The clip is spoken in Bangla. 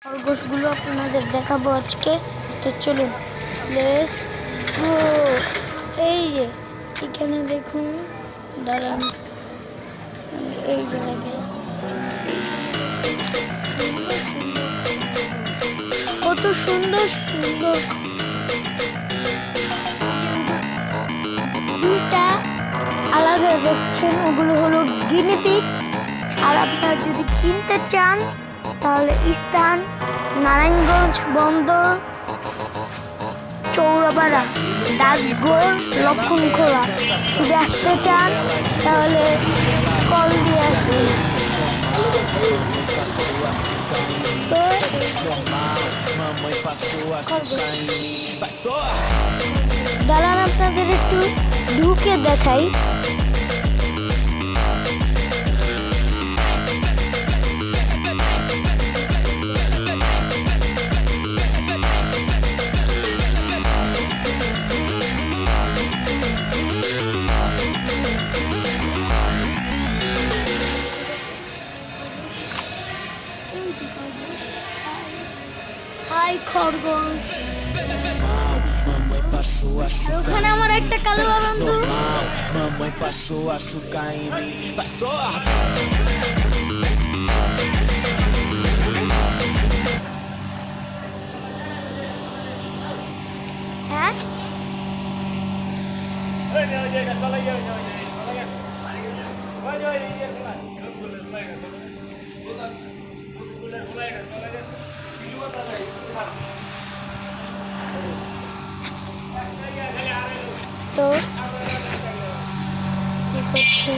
খরগোশগুলো আপনাদের দেখাবো আজকে। তো চলুন লেটস গো। এই যে এখানে দেখুন, দাঁড়ান এই জায়গায় কত সুন্দর সুন্দর দুটা আলাদা দেখছেন, ওগুলো হলো গিনিপিগ। আর আপনারা যদি কিনতে চান তাহলে স্থান নারায়ণগঞ্জ বন্দর, চৌরাপাড়া, ডাকঘর, লক্ষণখোলা। যদি আসতে চান তাহলে কল দিয়ে আসুন। দাঁড়ান আপনাদের একটু ঢুকে দেখাই। হাই খরগোশ। ওখানে আমার একটা কালো বন্ধু। হ্যাঁ তো কি করছে?